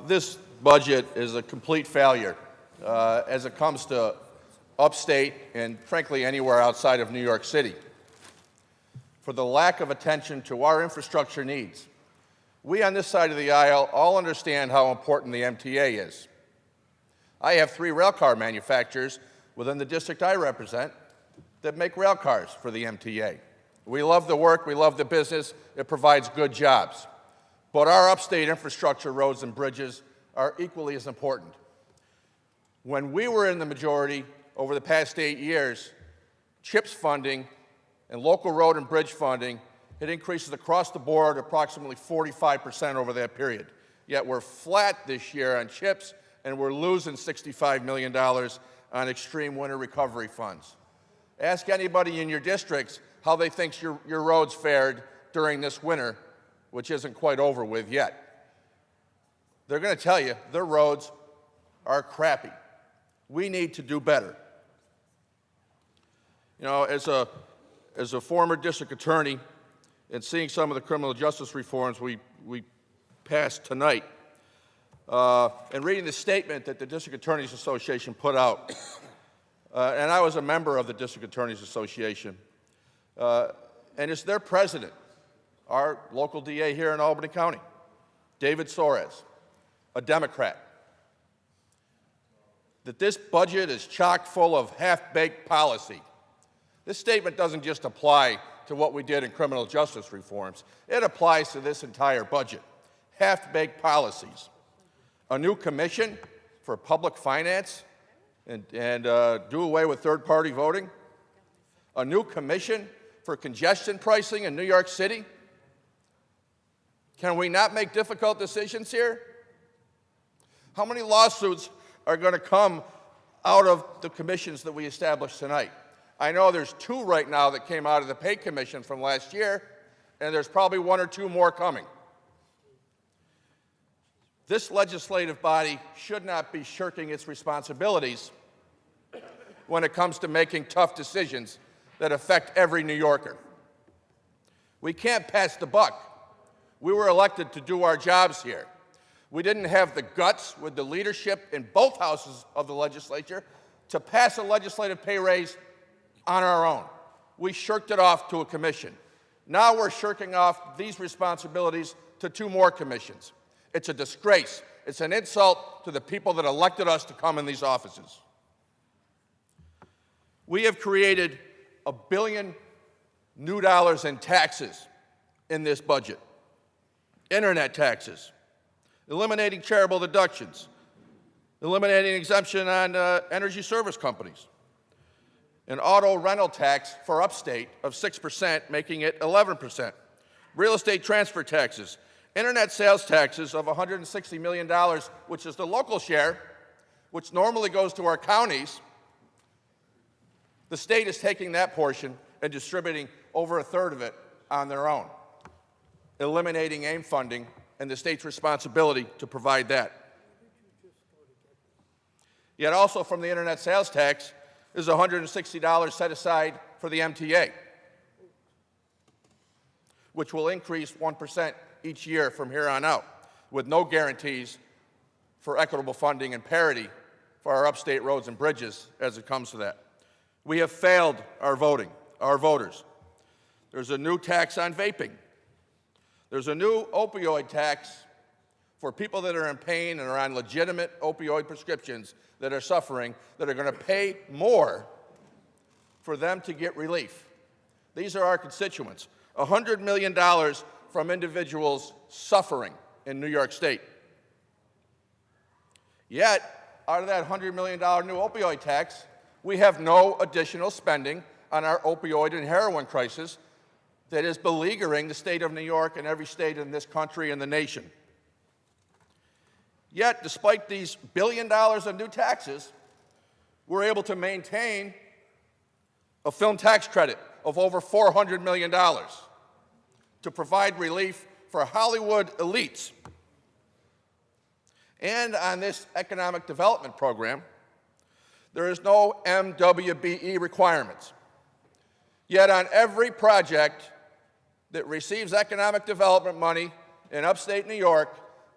this budget is a complete failure as it comes to upstate and, frankly, anywhere outside of New York City. For the lack of attention to our infrastructure needs. We on this side of the aisle all understand how important the MTA is. I have 3 railcar manufacturers within the district I represent that make railcars for the MTA. We love the work, we love the business, it provides good jobs. But our upstate infrastructure, roads and bridges, are equally as important. When we were in the majority over the past 8 years, CHIPS funding and local road and bridge funding had increases across the board approximately 45% over that period. Yet we're flat this year on CHIPS, and we're losing $65 million on extreme winter recovery funds. Ask anybody in your districts how they think your roads fared during this winter, which isn't quite over with yet. They're going to tell you their roads are crappy. We need to do better. You know, as a former district attorney and seeing some of the criminal justice reforms we passed tonight, and reading the statement that the District Attorneys Association put out, and I was a member of the District Attorneys Association, and it's their president, our local DA here in Albany County, David Soares, a Democrat, that this budget is chock full of half-baked policy. This statement doesn't just apply to what we did in criminal justice reforms. It applies to this entire budget. Half-baked policies. A new commission for public finance and do away with third-party voting. A new commission for congestion pricing in New York City. Can we not make difficult decisions here? How many lawsuits are going to come out of the commissions that we established tonight? I know there's 2 right now that came out of the pay commission from last year, and there's probably 1 or 2 more coming. This legislative body should not be shirking its responsibilities when it comes to making tough decisions that affect every New Yorker. We can't pass the buck. We were elected to do our jobs here. We didn't have the guts with the leadership in both houses of the legislature to pass a legislative pay raise on our own. We shirked it off to a commission. Now we're shirking off these responsibilities to 2 more commissions. It's a disgrace. It's an insult to the people that elected us to come in these offices. We have created $1 billion new dollars in taxes in this budget. Internet taxes, eliminating charitable deductions, eliminating exemption on energy service companies, an auto rental tax for upstate of 6%, making it 11%, real estate transfer taxes, internet sales taxes of $160 million, which is the local share, which normally goes to our counties. The state is taking that portion and distributing over 1/3 of it on their own, eliminating AIM funding and the state's responsibility to provide that. Yet also from the internet sales tax is $160 set aside for the MTA, which will increase 1% each year from here on out, with no guarantees for equitable funding and parity for our upstate roads and bridges as it comes to that. We have failed our voters. There's a new tax on vaping. There's a new opioid tax for people that are in pain and are on legitimate opioid prescriptions that are suffering, that are going to pay more for them to get relief. These are our constituents. $100 million from individuals suffering in New York State. Yet, out of that $100 million new opioid tax, we have no additional spending on our opioid and heroin crisis that is beleaguering the state of New York and every state in this country and the nation. Yet, despite these $1 billion of new taxes, we're able to maintain a film tax credit of over $400 million to provide relief for Hollywood elites. And on this economic development program, there is no MWBE requirements. Yet on every project that receives economic development money in upstate New York,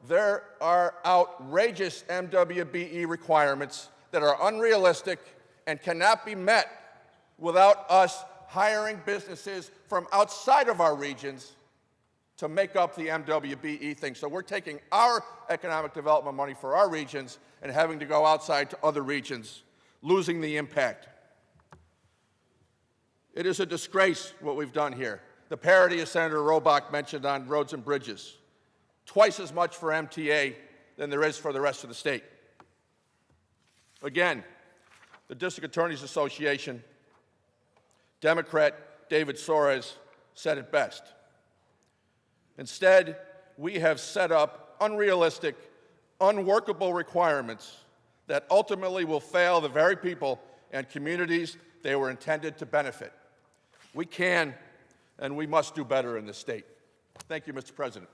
there are outrageous MWBE requirements that are unrealistic and cannot be met without us hiring businesses from outside of our regions to make up the MWBE thing. So we're taking our economic development money for our regions and having to go outside to other regions, losing the impact. It is a disgrace what we've done here. The parity, as Senator Robach mentioned, on roads and bridges, twice as much for MTA than there is for the rest of the state. Again, the District Attorneys Association, Democrat David Soares, said it best. Instead, we have set up unrealistic, unworkable requirements that ultimately will fail the very people and communities they were intended to benefit. We can and we must do better in this state. Thank you, Mr. President.